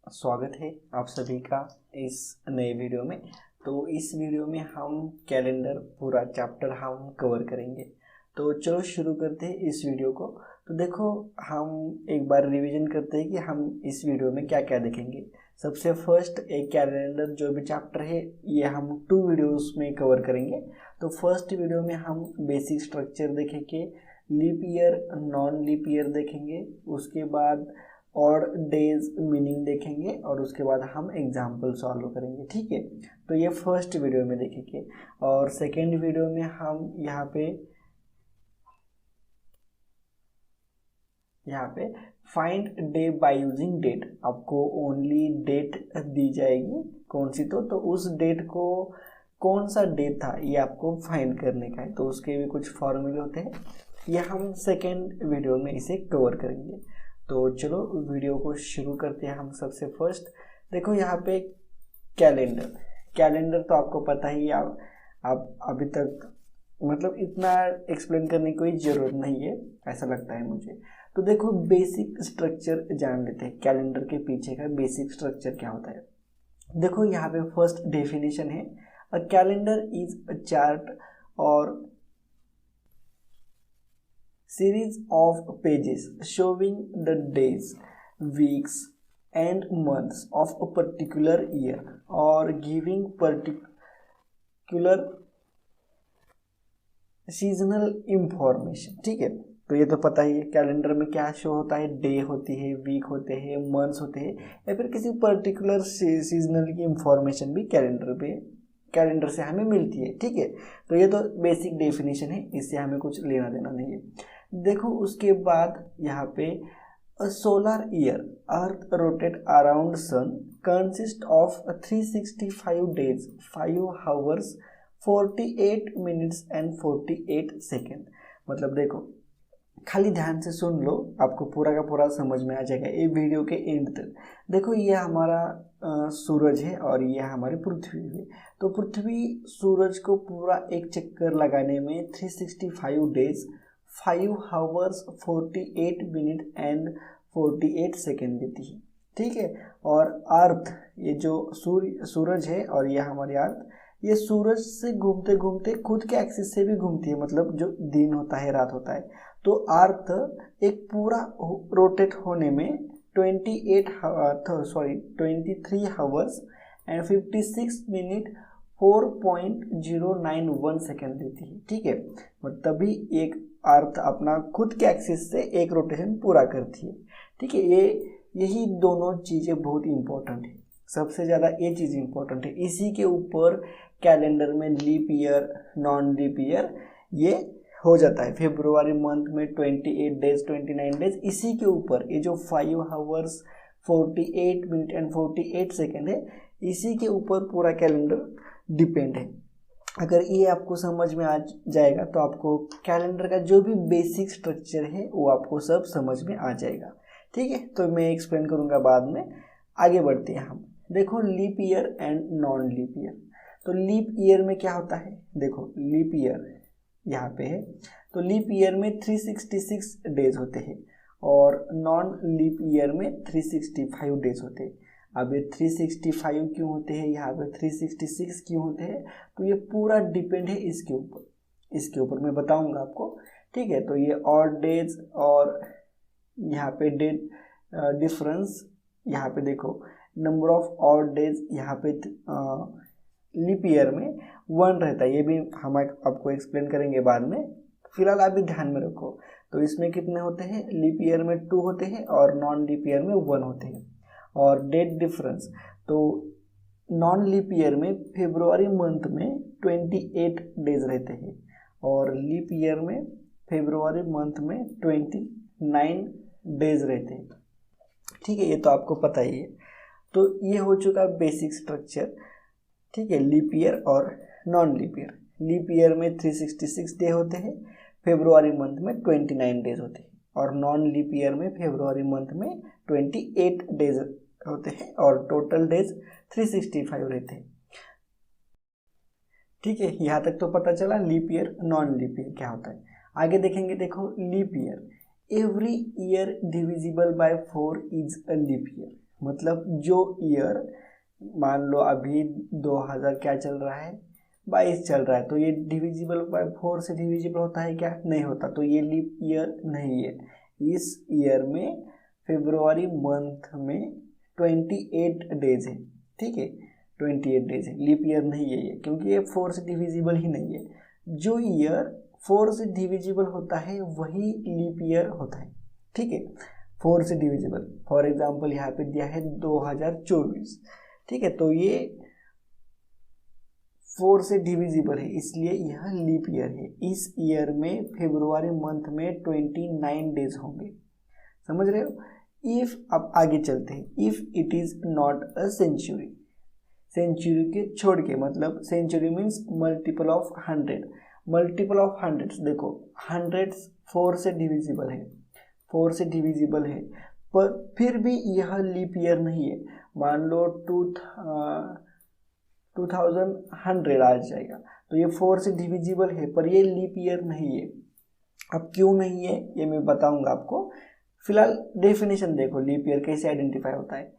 स्वागत है आप सभी का इस नए वीडियो में। तो इस वीडियो में हम कैलेंडर पूरा चैप्टर हम कवर करेंगे। तो चलो शुरू करते हैं इस वीडियो को। तो देखो, हम एक बार रिवीजन करते हैं कि हम इस वीडियो में क्या क्या देखेंगे। सबसे फर्स्ट, एक कैलेंडर जो भी चैप्टर है ये हम 2 वीडियोस में कवर करेंगे। तो फर्स्ट वीडियो में हम बेसिक स्ट्रक्चर देखेंगे, leap year non leap year देखेंगे, उसके बाद और डेज मीनिंग देखेंगे और उसके बाद हम एग्जाम्पल सॉल्व करेंगे। ठीक है, तो ये फर्स्ट वीडियो में देखेंगे। और सेकेंड वीडियो में हम यहाँ पे find day by using date, आपको ओनली डेट दी जाएगी कौन सी, तो उस डेट को कौन सा डे था ये आपको फाइंड करने का है। तो उसके भी कुछ फॉर्मूले होते हैं, ये हम सेकेंड वीडियो में इसे कवर करेंगे। तो चलो वीडियो को शुरू करते हैं हम। सबसे फर्स्ट देखो, यहाँ पे कैलेंडर तो आपको पता ही, आप अभी तक मतलब इतना एक्सप्लेन करने की कोई ज़रूरत नहीं है ऐसा लगता है मुझे। तो देखो, बेसिक स्ट्रक्चर जान लेते हैं, कैलेंडर के पीछे का बेसिक स्ट्रक्चर क्या होता है। देखो यहाँ पे फर्स्ट डेफिनेशन है, a calendar is a chart और series of pages showing the days, weeks and months of a particular year or giving particular seasonal information. ठीक है, तो ये तो पता ही है कैलेंडर में क्या शो होता है, डे होती है, वीक होते हैं, मंथ्स होते हैं, या फिर किसी पर्टिकुलर सीजनल की इंफॉर्मेशन भी कैलेंडर से हमें मिलती है। ठीक है, तो ये तो बेसिक डेफिनेशन है, इससे हमें कुछ लेना देना नहीं है। देखो उसके बाद यहाँ पे solar year, earth rotate around sun, consist of 365 days, 5 hours 48 minutes and 48 second. मतलब देखो, खाली ध्यान से सुन लो, आपको पूरा का पूरा समझ में आ जाएगा ये वीडियो के एंड तक। देखो ये हमारा सूरज है और ये हमारी पृथ्वी है। तो पृथ्वी सूरज को पूरा एक चक्कर लगाने में 365 days, 5 hours 48 minute and 48 second देती है। ठीक है, और अर्थ, ये जो सूरज है और ये हमारी अर्थ, ये सूरज से घूमते घूमते खुद के एक्सिस से भी घूमती है, मतलब जो दिन होता है रात होता है। तो अर्थ एक पूरा रोटेट होने में 23 आवर्स एंड 56 मिनट 4.091 सेकेंड देती है। ठीक है, और तभी एक अर्थ अपना खुद के एक्सिस से एक रोटेशन पूरा करती है। ठीक है, यही दोनों चीज़ें बहुत इंपॉर्टेंट है, सबसे ज़्यादा ये चीज़ इंपॉर्टेंट है। इसी के ऊपर कैलेंडर में leap year non leap year ये हो जाता है। फेब्रुआरी मंथ में 28 डेज 29 डेज, इसी के ऊपर ये जो 5 आवर्स 48 मिनट एंड 48 सेकेंड है, इसी के ऊपर पूरा कैलेंडर डिपेंड है। अगर ये आपको समझ में आ जाएगा तो आपको कैलेंडर का जो भी बेसिक स्ट्रक्चर है वो आपको सब समझ में आ जाएगा। ठीक है, तो मैं एक्सप्लेन करूँगा बाद में। आगे बढ़ते हैं हम। देखो leap year and non leap year. तो लीप ईयर में क्या होता है, देखो लीप ईयर यहाँ पे है, तो लीप ईयर में 366 डेज होते हैं और नॉन लीप ईयर में 365 डेज होते हैं। अब ये 365 क्यों होते हैं, यहाँ पे 366 क्यों होते हैं, तो ये पूरा डिपेंड है इसके ऊपर मैं बताऊंगा आपको। ठीक है, तो ये ऑड डेज और यहाँ पे डेट डिफरेंस, यहाँ पे देखो नंबर ऑफ ऑड डेज, यहाँ पे लीप ईयर में 1 रहता है, ये भी हम आपको एक्सप्लेन करेंगे बाद में, फिलहाल आप भी ध्यान में रखो। तो इसमें कितने होते हैं, लीप ईयर में 2 होते हैं और नॉन लीप ईयर में 1 होते हैं। और डेट डिफरेंस, तो नॉन लीप ईयर में फेब्रुआरी मंथ में 28 डेज रहते हैं और लीप ईयर में फेब्रुआरी मंथ में 29 डेज रहते हैं। ठीक है, ये तो आपको पता ही है। तो ये हो चुका बेसिक स्ट्रक्चर। ठीक है, लीप ईयर और non leap year. Leap year में 366 डे होते हैं, फेब्रुआरी मंथ में 29 डेज होते हैं, और नॉन लीप ईयर में फेब्रुआरी मंथ में 28 डेज होते हैं और टोटल डेज 365 रहते हैं। ठीक है, यहाँ तक तो पता चला leap year non leap year क्या होता है। आगे देखेंगे, देखो leap year, every year divisible by 4 is a leap year. मतलब जो ईयर, मान लो अभी 2000 क्या चल रहा है, 22 चल रहा है, तो ये डिविजिबल बाय 4 से डिविजिबल होता है क्या? नहीं होता, तो ये लीप ईयर नहीं है। इस ईयर में फरवरी मंथ में 28 डेज है, ठीक है, 28 डेज है, लीप ईयर नहीं है ये, क्योंकि ये 4 से डिविजिबल ही नहीं है। जो ईयर 4 से डिविजिबल होता है वही लीप ईयर होता है, ठीक है, 4 से डिविजिबल। फॉर एग्जांपल यहाँ पे दिया है 2024, ठीक है, तो ये 4 से डिविजिबल है, इसलिए यह लीप ईयर है। इस ईयर में फरवरी मंथ में 29 डेज होंगे, समझ रहे हो। इफ, अब आगे चलते हैं, if it is not a century, century के छोड़ के, मतलब century means multiple of 100, multiple of hundreds, देखो हंड्रेड्स 4 से डिविजिबल है, 4 से डिविजिबल है, पर फिर भी यह लीप ईयर नहीं है। मान लो 2100 आ जाएगा, तो ये 4 से डिविजिबल है, पर ये लीप ईयर नहीं है। अब क्यों नहीं है ये मैं बताऊंगा आपको। फिलहाल डेफिनेशन देखो, लीप ईयर कैसे आइडेंटिफाई होता है।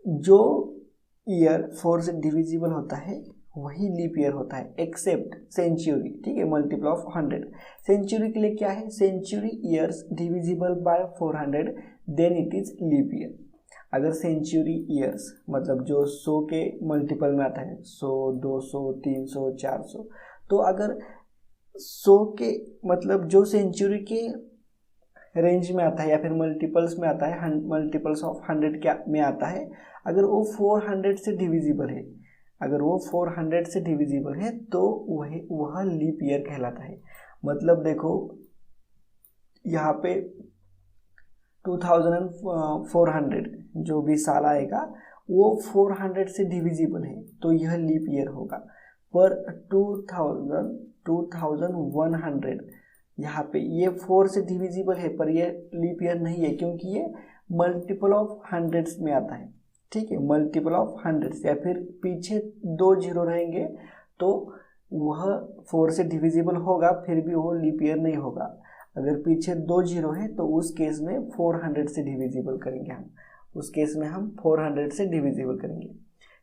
जो ईयर 4 से डिविजिबल होता है वही लीप ईयर होता है, एक्सेप्ट सेंचुरी, ठीक है, मल्टीपल ऑफ 100। सेंचुरी के लिए क्या है, century years divisible by 400 then it is leap year. अगर सेंचुरी ईयर्स मतलब जो 100 के मल्टीपल में आता है, 100, 200, 300, 400, तो अगर 100 के मतलब जो सेंचुरी के रेंज में आता है या फिर मल्टीपल्स में आता है, मल्टीपल्स ऑफ 100 क्या में आता है, अगर वो 400 से डिविजिबल है, अगर वो 400 से डिविजिबल है तो वह लीप ईयर कहलाता है। मतलब देखो यहाँ पे 2400 जो भी साल आएगा वो 400 से डिविजिबल है, तो यह लीप ईयर होगा। पर 2100 यहाँ पे ये 4 से डिविजिबल है, पर ये लीप ईयर नहीं है, क्योंकि ये मल्टीपल ऑफ हंड्रेड्स में आता है, ठीक है, मल्टीपल ऑफ हंड्रेड्स, या फिर पीछे 2 जीरो रहेंगे तो वह 4 से डिविजिबल होगा, फिर भी वो लीप ईयर नहीं होगा। अगर पीछे 2 जीरो है तो उस केस में 400 से डिविजिबल करेंगे हम, उस केस में हम 400 से डिविजिबल करेंगे,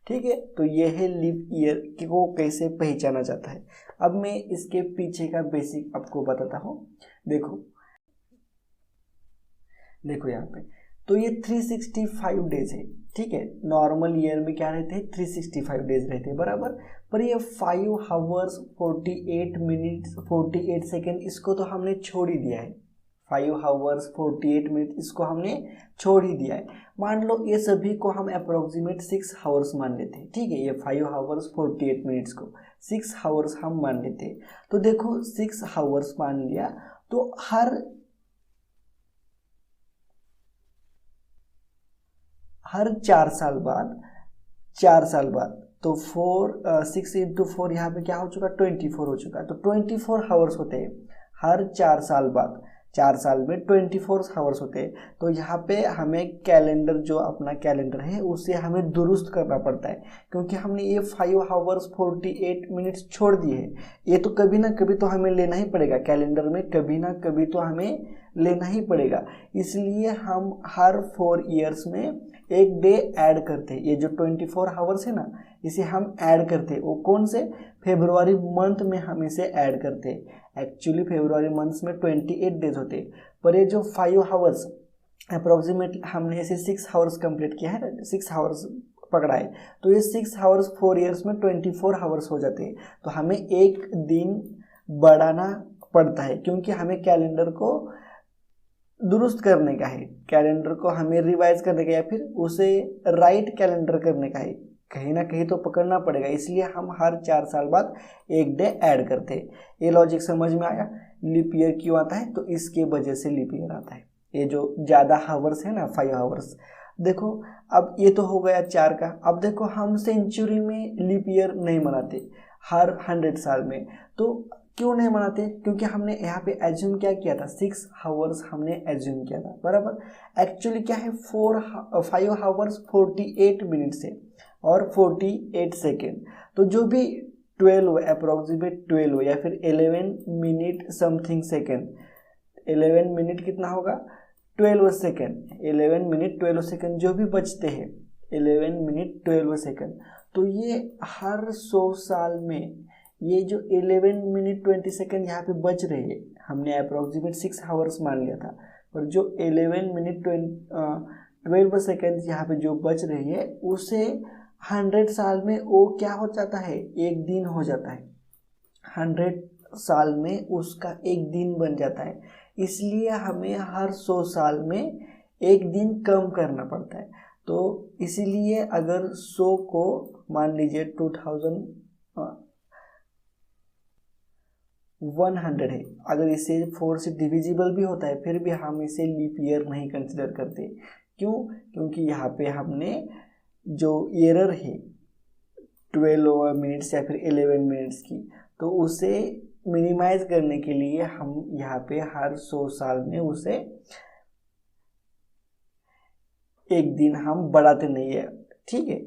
ठीक है। तो ये है लीप ईयर को कैसे पहचाना जाता है। अब मैं इसके पीछे का बेसिक आपको बताता हूँ। देखो यहाँ पे तो ये 365 डेज है, ठीक है, नॉर्मल ईयर में क्या रहते हैं, 365 डेज रहते हैं बराबर, पर ये 5 आवर्स 48 मिनट्स 48 सेकेंड इसको तो हमने छोड़ ही दिया है, 5 आवर्स 48 मिनट इसको हमने छोड़ ही दिया है। मान लो ये सभी को हम अप्रोक्सीमेट 6 आवर्स मान लेते हैं, ठीक है, ये 5 आवर्स 48 मिनट्स को 6 आवर्स हम मान लेते हैं। तो देखो 6 आवर्स मान लिया, तो हर 4 साल बाद, 4 साल बाद तो 6 इंटू 4 यहाँ पे क्या हो चुका, 24 हो चुका, तो 24 आवर्स होते हैं हर 4 साल बाद, 4 साल में 24 आवर्स होते हैं। तो यहाँ पे हमें कैलेंडर, जो अपना कैलेंडर है उसे हमें दुरुस्त करना पड़ता है, क्योंकि हमने ये 5 आवर्स 48 मिनट्स छोड़ दिए हैं। ये तो कभी ना कभी तो हमें लेना ही पड़ेगा, कैलेंडर में कभी ना कभी तो हमें लेना ही पड़ेगा, इसलिए हम हर 4 ईयर्स में एक डे ऐड करते हैं। ये जो 24 आवर्स है ना, इसे हम ऐड करते हैं, वो कौन से, फरवरी मंथ में हम इसे ऐड करते हैं। एक्चुअली फरवरी मंथ में 28 डेज होते हैं, पर ये जो 5 आवर्स अप्रोक्सीमेटली हमने इसे 6 आवर्स कंप्लीट किया है, 6 आवर्स पकड़ा है, तो ये 6 आवर्स 4 ईयर्स में 24 आवर्स हो जाते हैं। तो हमें एक दिन बढ़ाना पड़ता है, क्योंकि हमें कैलेंडर को दुरुस्त करने का है, कैलेंडर को हमें रिवाइज करने का, या फिर उसे राइट कैलेंडर करने का है, कहीं ना कहीं तो पकड़ना पड़ेगा, इसलिए हम हर 4 साल बाद एक डे ऐड करते हैं। ये लॉजिक समझ में आया। लीप ईयर क्यों आता है, तो इसके वजह से लीप ईयर आता है। ये जो ज़्यादा हावर्स है ना, 5 आवर्स। देखो अब ये तो हो गया 4 का। अब देखो हम सेंचुरी में लीप ईयर नहीं मनाते हर 100 साल में, तो क्यों नहीं मनाते, क्योंकि हमने यहाँ पे एज्यूम क्या किया था, 6 आवर्स हमने एज्यूम किया था बराबर। एक्चुअली क्या है, 5 आवर्स 48 मिनट्स है और 48 सेकेंड, तो जो भी 12 अप्रोक्सीमेट 12 या फिर 11 मिनट समथिंग सेकेंड, 11 मिनट कितना होगा, 12 सेकेंड, 11 मिनट 12 सेकेंड जो भी बचते हैं, 11 मिनट 12 सेकेंड, तो ये हर 100 साल में ये जो 11 मिनट 20 सेकेंड यहाँ पे बच रहे हैं, हमने अप्रोक्सीमेट 6 आवर्स मान लिया था, पर जो 11 मिनट 12 सेकेंड यहाँ पे जो बच रही है उसे 100 साल में वो क्या हो जाता है, एक दिन हो जाता है। 100 साल में उसका एक दिन बन जाता है, इसलिए हमें हर 100 साल में एक दिन कम करना पड़ता है। तो इसीलिए अगर 100 को मान लीजिए 2100 है, अगर इसे 4 से डिविजिबल भी होता है फिर भी हम इसे लीप ईयर नहीं कंसिडर करते। क्यों? क्योंकि यहाँ पे हमने जो एरर है 12 मिनट्स या फिर 11 मिनट्स की, तो उसे मिनिमाइज करने के लिए हम यहाँ पे हर 100 साल में उसे एक दिन हम बढ़ाते नहीं है। ठीक है,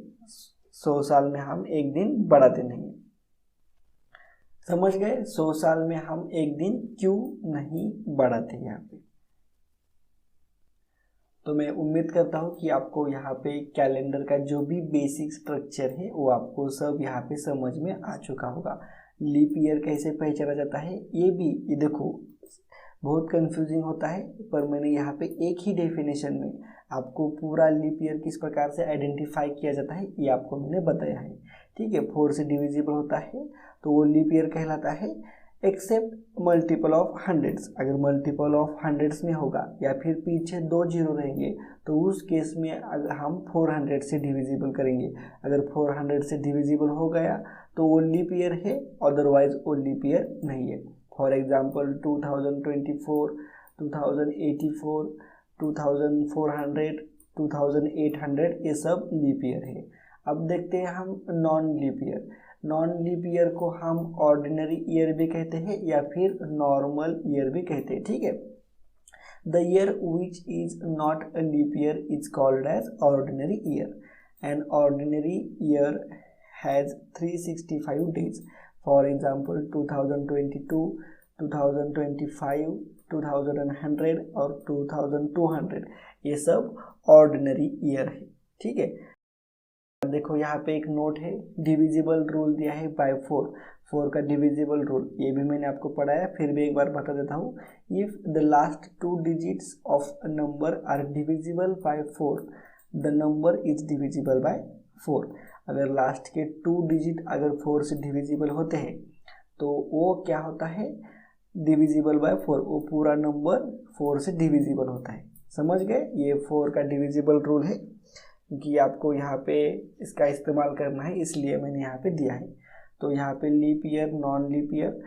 100 साल में हम एक दिन बढ़ाते नहीं है। समझ गए? 100 साल में हम एक दिन क्यों नहीं बढ़ाते यहाँ पे। तो मैं उम्मीद करता हूँ कि आपको यहाँ पे कैलेंडर का जो भी बेसिक स्ट्रक्चर है वो आपको सब यहाँ पे समझ में आ चुका होगा। लीप ईयर कैसे पहचाना जाता है ये देखो बहुत कंफ्यूजिंग होता है, पर मैंने यहाँ पे एक ही डेफिनेशन में आपको पूरा लीप ईयर किस प्रकार से आइडेंटिफाई किया जाता है ये आपको मैंने बताया है। ठीक है, 4 से डिविजिबल होता है तो वो लीप ईयर कहलाता है, एक्सेप्ट मल्टीपल ऑफ हंड्रेड्स। अगर मल्टीपल ऑफ हंड्रेड्स में होगा या फिर पीछे 2 जीरो रहेंगे तो उस केस में अगर हम 400 से डिविजिबल करेंगे। अगर 400 से डिविजिबल हो गया तो वो लीप ईयर है, अदरवाइज वो लीप ईयर नहीं है। फॉर एग्जाम्पल 2024, 2084, 2400, 2800 ये सब लीप ईयर है। अब देखते हैं हम non leap year. Non leap ईयर को हम ऑर्डिनरी ईयर भी कहते हैं या फिर नॉर्मल ईयर भी कहते हैं। ठीक है, the year which is not a leap year is called as ordinary year. An ordinary year has 365 days. For example 2022, 2025, 2100 और 2200 ये सब ऑर्डिनरी ईयर है। ठीक है, देखो यहाँ पे एक नोट है, डिविजिबल रूल दिया है बाय 4 का डिविजिबल रूल, ये भी मैंने आपको पढ़ाया, फिर भी एक बार बता देता हूँ। If the last 2 digits of a number are divisible by 4 the number is divisible by 4। अगर लास्ट के 2 डिजिट अगर 4 से डिविजिबल होते हैं तो वो क्या होता है, डिविजिबल बाय 4, वो पूरा नंबर 4 से डिविजिबल होता है। समझ गए? ये 4 का डिविजिबल रूल है, क्योंकि आपको यहाँ पे इसका इस्तेमाल करना है इसलिए मैंने यहाँ पे दिया है। तो यहाँ पे leap year, non leap year,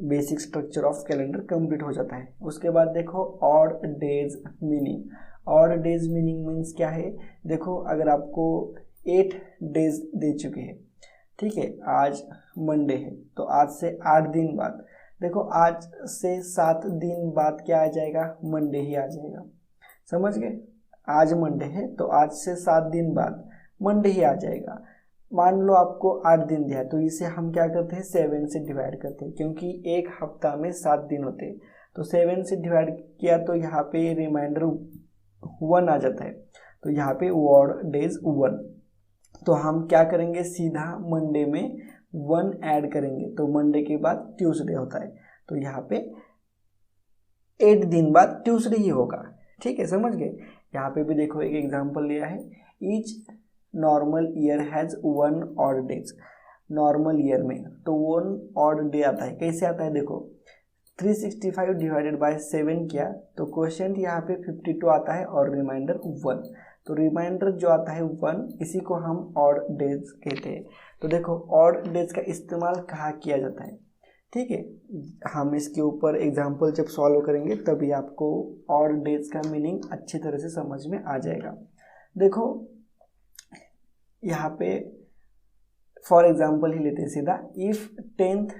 basic structure of calendar complete हो जाता है। उसके बाद देखो odd days meaning. Odd days meaning means क्या है, देखो अगर आपको 8 डेज दे चुके हैं, ठीक है, आज मंडे है तो आज से 8 दिन बाद, देखो आज से 7 दिन बाद क्या आ जाएगा, मंडे ही आ जाएगा। समझ गए? आज मंडे है तो आज से 7 दिन बाद मंडे ही आ जाएगा। मान लो आपको 8 दिन दिया तो इसे हम क्या करते हैं, 7 से डिवाइड करते हैं, क्योंकि एक हफ्ता में 7 दिन होते हैं। तो 7 से डिवाइड किया तो यहाँ पे रिमाइंडर 1 आ जाता है, तो यहाँ पे ऑड डेज 1। तो हम क्या करेंगे, सीधा मंडे में 1 ऐड करेंगे, तो मंडे के बाद ट्यूसडे होता है, तो यहाँ पे 8 दिन बाद ट्यूसडे ही होगा। ठीक है, समझ गए? यहाँ पे भी देखो एक एग्जांपल लिया है, each normal year has 1 odd days. Normal year में तो 1 ऑड डे आता है, कैसे आता है देखो, 365 डिवाइडेड बाय 7 किया तो क्वेश्चन यहाँ पे 52 आता है और रिमाइंडर 1। तो रिमाइंडर जो आता है 1, इसी को हम ऑड डेज कहते हैं। तो देखो ऑड डेज का इस्तेमाल कहाँ किया जाता है, ठीक है, हम इसके ऊपर एग्जाम्पल जब सॉल्व करेंगे तभी आपको ऑड डेज का मीनिंग अच्छी तरह से समझ में आ जाएगा। देखो यहाँ पे फॉर एग्जाम्पल ही लेते हैं सीधा, if 10th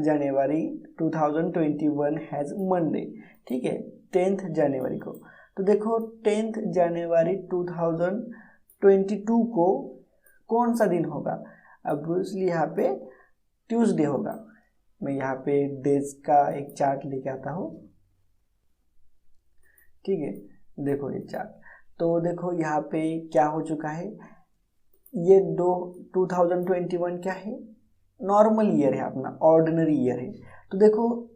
January 2021 has Monday. ठीक है, 10th जनवरी को, तो देखो 10th जनवरी 2022 को कौन सा दिन होगा, अब इसलिए यहाँ पे ट्यूसडे होगा। मैं यहाँ पे डेज का एक चार्ट लेके आता हूँ। ठीक है, देखो ये चार्ट, तो देखो यहाँ पे क्या हो चुका है, ये 2021 क्या है, नॉर्मल ईयर है अपना, ऑर्डिनरी ईयर है। तो देखो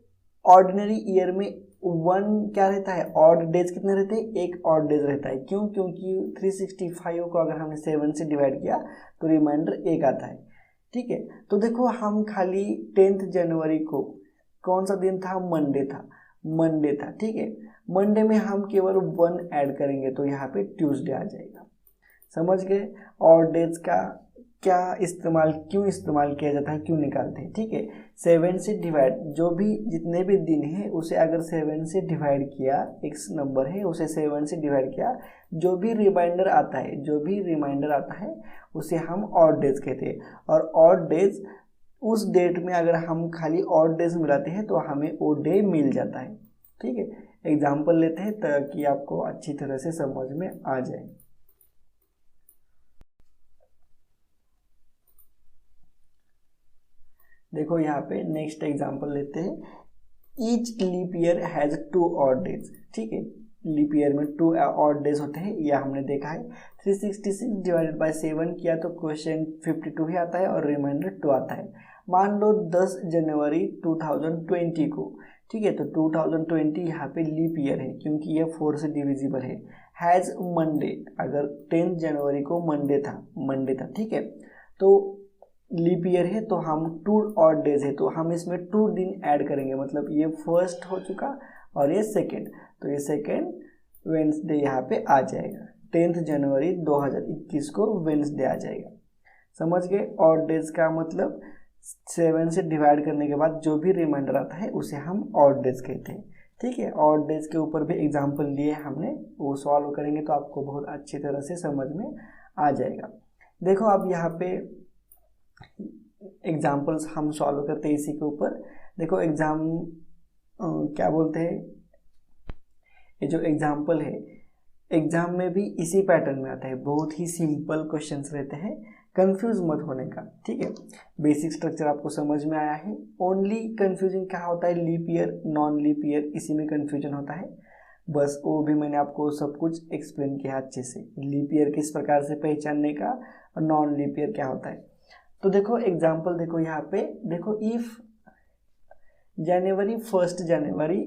ऑर्डिनरी ईयर में वन क्या रहता है, ऑड डेज कितने रहते हैं, एक ऑड डेज रहता है। क्यों, क्योंकि 365 को अगर हमने 7 से डिवाइड किया तो रिमाइंडर एक आता है। ठीक है, तो देखो हम खाली 10 जनवरी को कौन सा दिन था, मंडे था। ठीक है, मंडे में हम केवल 1 ऐड करेंगे तो यहाँ पे ट्यूसडे आ जाएगा। समझ गए, और डेज का क्या इस्तेमाल, क्यों इस्तेमाल किया जाता है, क्यों निकालते हैं। ठीक है, 7 से डिवाइड, जो भी जितने भी दिन है उसे अगर 7 से डिवाइड किया, एक नंबर है उसे 7 से डिवाइड किया, जो भी रिमाइंडर आता है उसे हम ऑड डेज कहते हैं। और ऑड डेज उस डेट में अगर हम खाली ऑड डेज मिलाते हैं तो हमें वो डे मिल जाता है। ठीक है, एग्जाम्पल लेते हैं ताकि आपको अच्छी तरह से समझ में आ जाए। देखो यहाँ पे नेक्स्ट एग्जांपल लेते हैं, each leap year has 2 odd days. ठीक है, लीप ईयर में 2 ऑड डेज होते हैं, यह हमने देखा है। 366 डिवाइडेड बाय 7 किया तो क्वेश्चन 52 ही आता है और रिमाइंडर 2 आता है। मान लो 10 जनवरी 2020 को, ठीक है, तो 2020 यहाँ पे लीप ईयर है क्योंकि ये 4 से डिविजिबल है। हैज मंडे, अगर 10 जनवरी को मंडे था, ठीक है, तो लीप ईयर है तो हम 2 ऑड डेज है तो हम इसमें 2 दिन ऐड करेंगे, मतलब ये फर्स्ट हो चुका और ये सेकेंड, तो ये सेकेंड वेंसडे यहाँ पे आ जाएगा। 10 जनवरी 2021 को वेंसडे आ जाएगा। समझ गए, ऑड डेज का मतलब 7 से डिवाइड करने के बाद जो भी रिमाइंडर आता है उसे हम ऑड डेज कहते हैं। ठीक है, ऑड डेज के ऊपर भी एग्जाम्पल लिए हमने, वो सॉल्व करेंगे तो आपको बहुत अच्छी तरह से समझ में आ जाएगा। देखो अब यहाँ पे एग्जाम्पल्स हम सॉल्व करते हैं इसी के ऊपर। देखो एग्जाम क्या बोलते हैं, ये जो एग्जाम्पल है एग्जाम में भी इसी पैटर्न में आता है, बहुत ही सिंपल क्वेश्चंस रहते हैं, कंफ्यूज मत होने का। ठीक है, बेसिक स्ट्रक्चर आपको समझ में आया है। ओनली कंफ्यूजिंग क्या होता है, leap year non leap year, इसी में कंफ्यूजन होता है, बस वो भी मैंने आपको सब कुछ एक्सप्लेन किया अच्छे से, लीप ईयर किस प्रकार से पहचानने का और नॉन लीप ईयर क्या होता है। तो देखो एग्जाम्पल, देखो यहाँ पे देखो, इफ जनवरी 1 जनवरी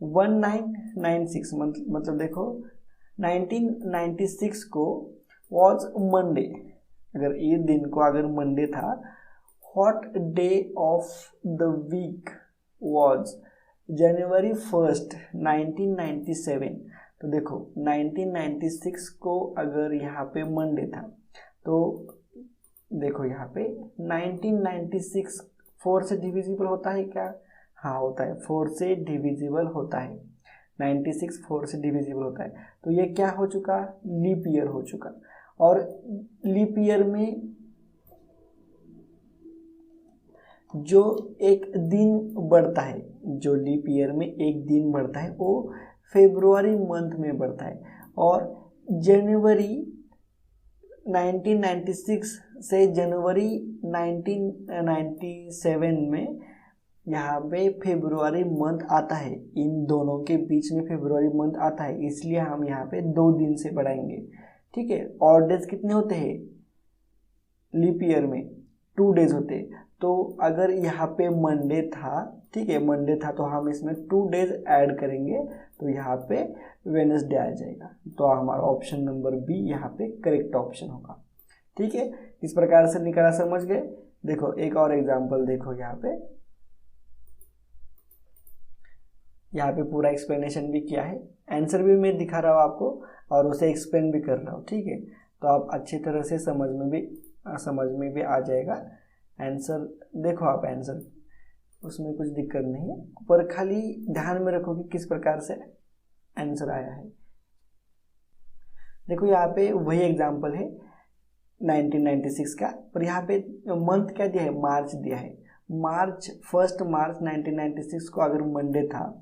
1996, मतलब देखो 1996 को वॉज मंडे, अगर ये दिन को अगर मंडे था, what day of the week was January 1 1997। तो देखो 1996 को अगर यहाँ पे मंडे था तो देखो यहाँ पे 1996 4 से डिविजिबल होता है क्या, हाँ होता है, 4 से डिविजिबल होता है, 96 4 से डिविजिबल होता है, तो ये क्या हो चुका, लीप ईयर हो चुका। और लीप ईयर में जो एक दिन बढ़ता है, जो लीप ईयर में एक दिन बढ़ता है वो फेब्रुआरी मंथ में बढ़ता है, और जनवरी 1996 से जनवरी 1997 में यहाँ पे फेब्रुआरी मंथ आता है, इन दोनों के बीच में फेब्रुआरी मंथ आता है, इसलिए हम यहाँ पे 2 दिन से बढ़ाएंगे। ठीक है, ऑड डेज कितने होते हैं लीप ईयर में, 2 डेज होते हैं, तो अगर यहाँ पे मंडे था, ठीक है, मंडे था तो हम इसमें 2 डेज ऐड करेंगे तो यहाँ पे वेडनेसडे आ जाएगा, तो हमारा ऑप्शन नंबर बी यहाँ पे करेक्ट ऑप्शन होगा। ठीक है, इस प्रकार से निकाला, समझ गए। देखो एक और एग्जांपल देखो, यहाँ पे पूरा एक्सप्लेनेशन भी किया है, आंसर भी मैं दिखा रहा हूँ आपको और उसे एक्सप्लेन भी कर रहा हूँ। ठीक है, तो आप अच्छी तरह से समझ में भी आ जाएगा आंसर। देखो आप आंसर, उसमें कुछ दिक्कत नहीं है, पर खाली ध्यान में रखो कि किस प्रकार से आंसर आया है। देखो यहाँ पे वही एग्जांपल है 1996 का, पर यहाँ पे मंथ क्या दिया है, मार्च दिया है। 1 मार्च 1996 को अगर मंडे था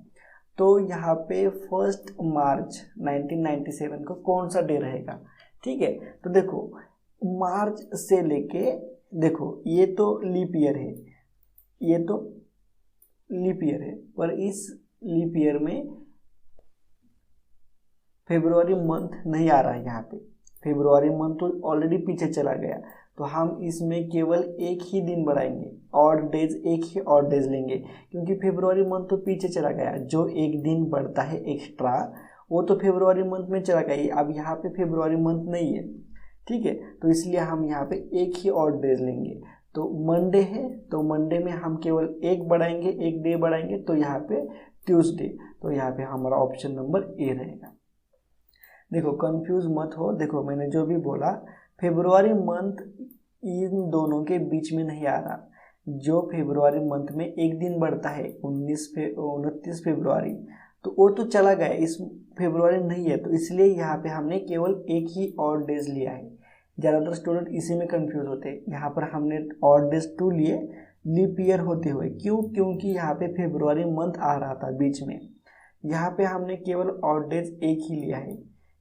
तो यहाँ पे 1 मार्च 1997 को कौन सा डे रहेगा। ठीक है, तो देखो मार्च से लेके, देखो ये तो लीप ईयर है, ये तो लीप ईयर है, पर इस लीप ईयर में फेब्रुआरी मंथ नहीं आ रहा है यहाँ पे, फेब्रुआरी मंथ तो ऑलरेडी पीछे चला गया, तो हम इसमें केवल एक ही दिन बढ़ाएंगे, ऑड डेज, एक ही ऑड डेज लेंगे, क्योंकि फेब्रुआरी मंथ तो पीछे चला गया। जो एक दिन बढ़ता है एक्स्ट्रा वो तो फेब्रुआरी मंथ में चला गया, अब यहाँ पे फेब्रुआरी मंथ नहीं है, ठीक है, तो इसलिए हम यहाँ पे एक ही ऑड डेज लेंगे। तो मंडे है तो मंडे में हम केवल एक बढ़ाएंगे, एक डे बढ़ाएंगे, तो यहाँ पे ट्यूसडे, तो यहाँ पे हमारा ऑप्शन नंबर ए रहेगा। देखो कंफ्यूज मत हो, देखो मैंने जो भी बोला फेब्रुआरी मंथ इन दोनों के बीच में नहीं आ रहा। जो फेब्रुआरी मंथ में एक दिन बढ़ता है 29 फरवरी, तो वो तो चला गया, इस फेब्रुआरी नहीं है, तो इसलिए यहाँ पे हमने केवल एक ही ऑड डेज लिया है। ज़्यादातर स्टूडेंट इसी में कंफ्यूज होते हैं। यहाँ पर हमने ऑड डेज 2 लिए लीप ईयर होते हुए, क्यों? क्योंकि यहाँ पे फेब्रुआरी मंथ आ रहा था बीच में, यहाँ पे हमने केवल ऑड डेज एक ही लिया है,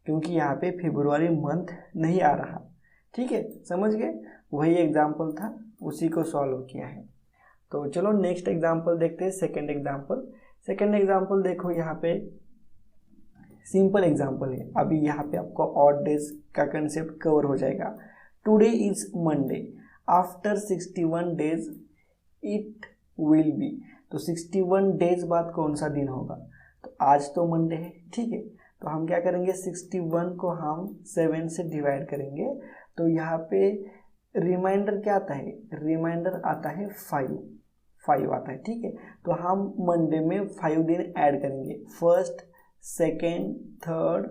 क्योंकि यहाँ पे फेब्रुआरी मंथ नहीं आ रहा। ठीक है, समझ गए? वही एग्जाम्पल था, उसी को सॉल्व किया है। तो चलो नेक्स्ट एग्जाम्पल देखते हैं, सेकेंड एग्जाम्पल। सेकेंड एग्जाम्पल देखो, यहाँ पे सिंपल एग्जाम्पल है। अभी यहाँ पे आपको ऑड डेज का कंसेप्ट कवर हो जाएगा। Today is Monday, after 61 days it will be. तो 61 डेज बाद कौन सा दिन होगा? तो आज तो मंडे है, ठीक है, तो हम क्या करेंगे, 61 को हम 7 से डिवाइड करेंगे, तो यहाँ पे रिमाइंडर क्या आता है? रिमाइंडर आता है 5 आता है, ठीक है। तो हम मंडे में 5 दिन ऐड करेंगे, फर्स्ट, सेकेंड, थर्ड,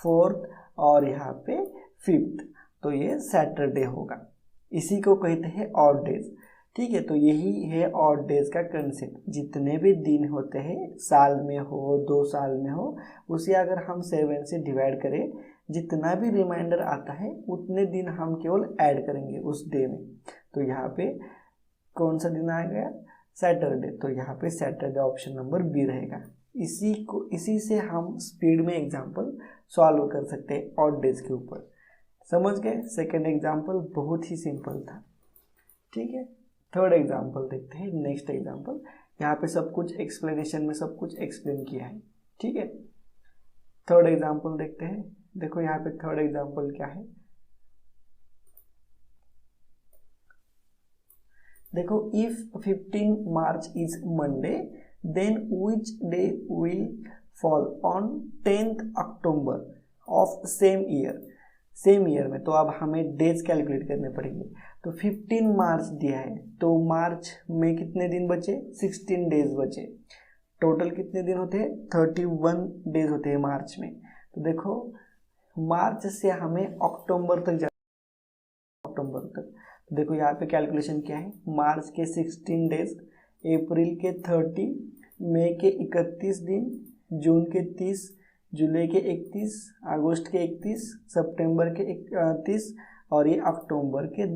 फोर्थ और यहाँ पे 5th, तो ये सैटरडे होगा। इसी को कहते हैं ऑड डेज, ठीक है। तो यही है ऑड डेज का कंसेप्ट। जितने भी दिन होते हैं, साल में हो 2 साल में हो, उसे अगर हम 7 से डिवाइड करें, जितना भी रिमाइंडर आता है उतने दिन हम केवल ऐड करेंगे उस डे में। तो यहाँ पे कौन सा दिन आ गया? सैटरडे, तो यहाँ पे सैटरडे ऑप्शन नंबर बी रहेगा। इसी से हम स्पीड में एग्जाम्पल सॉल्व कर सकते हैं ऑड डेज के ऊपर। समझ गए? सेकेंड एग्जाम्पल बहुत ही सिंपल था, ठीक है। थर्ड एग्जाम्पल देखते हैं, नेक्स्ट एग्जाम्पल। यहाँ पे सब कुछ एक्सप्लेनेशन में सब कुछ एक्सप्लेन किया है, ठीक है। थर्ड एग्जाम्पल देखते हैं। देखो यहाँ पे थर्ड एग्जाम्पल क्या है, देखो if 15 March is Monday then which day will fall on 10th October of same year. Same year में तो अब हमें डेज कैलकुलेट करने पड़ेंगे। तो 15 मार्च दिया है, तो मार्च में कितने दिन बचे? 16 डेज बचे। टोटल कितने दिन होते हैं? 31 डेज होते हैं मार्च में। तो देखो मार्च से हमें अक्टूबर तक जाना, अक्टूबर तक। तो देखो यहाँ पे कैलकुलेशन क्या है, मार्च के 16 डेज, अप्रैल के 30, मई के 31 दिन, जून के 30, जुलाई के 31, अगस्त के 31, सितंबर के 31 और ये अक्टूबर के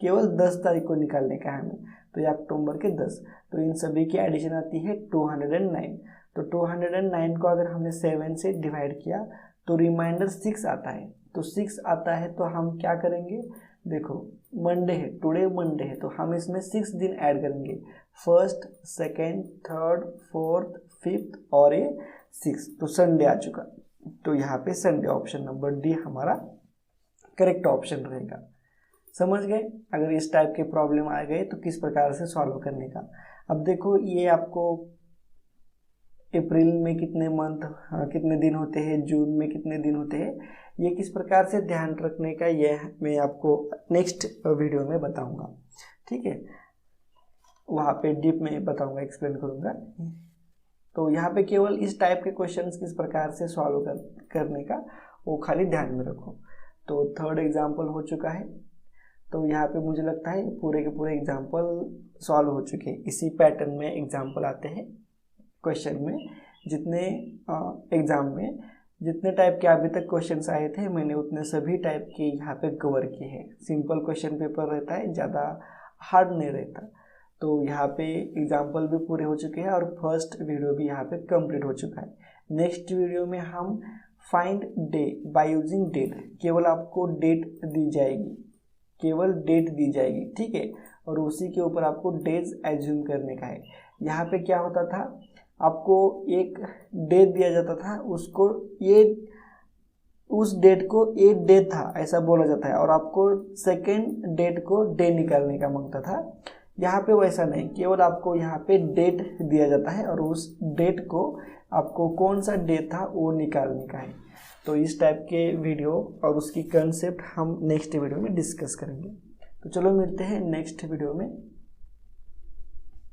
केवल 10 तारीख को निकालने का है हमें, तो ये अक्टूबर के 10। तो इन सभी की एडिशन आती है 209। तो 209 को अगर हमने 7 से डिवाइड किया तो रिमाइंडर 6 आता है। तो 6 आता है तो हम क्या करेंगे, देखो मंडे है, टुडे मंडे है, तो हम इसमें 6 दिन ऐड करेंगे, first, second, third, fourth, 5th और ये 6, तो संडे आ चुका। तो यहाँ पे संडे ऑप्शन नंबर डी हमारा करेक्ट ऑप्शन रहेगा। समझ गए? अगर इस टाइप के प्रॉब्लम आ गए तो किस प्रकार से सॉल्व करने का। अब देखो ये आपको अप्रैल में कितने दिन होते हैं, जून में कितने दिन होते हैं, ये किस प्रकार से ध्यान रखने का, ये मैं आपको नेक्स्ट वीडियो में बताऊंगा, ठीक है। वहाँ पे डीप में बताऊंगा, एक्सप्लेन करूंगा। तो यहाँ पे केवल इस टाइप के क्वेश्चंस किस प्रकार से सॉल्व करने का वो खाली ध्यान में रखो। तो थर्ड एग्जाम्पल हो चुका है। तो यहाँ पे मुझे लगता है पूरे के पूरे एग्जाम्पल सॉल्व हो चुके हैं। इसी पैटर्न में एग्जाम्पल आते हैं क्वेश्चन में। जितने एग्जाम में जितने टाइप के अभी तक क्वेश्चंस आए थे, मैंने उतने सभी टाइप के यहाँ पे कवर किए हैं। सिंपल क्वेश्चन पेपर रहता है, ज़्यादा हार्ड नहीं रहता। तो यहाँ पे एग्जाम्पल भी पूरे हो चुके हैं और फर्स्ट वीडियो भी यहाँ पे कंप्लीट हो चुका है। नेक्स्ट वीडियो में हम find day by using date, केवल आपको डेट दी जाएगी, केवल डेट दी जाएगी, ठीक है, और उसी के ऊपर आपको डेज एज्यूम करने का है। यहाँ पे क्या होता था, आपको एक डे दिया जाता था, उसको ये उस डेट को ए डे था ऐसा बोला जाता है, और आपको सेकेंड डेट को डे निकालने का मांगता था। यहाँ पे वैसा नहीं, केवल आपको यहाँ पे डेट दिया जाता है और उस डेट को आपको कौन सा डे था वो निकालने का है। तो इस टाइप के वीडियो और उसकी कंसेप्ट हम नेक्स्ट वीडियो में डिस्कस करेंगे। तो चलो मिलते हैं नेक्स्ट वीडियो में।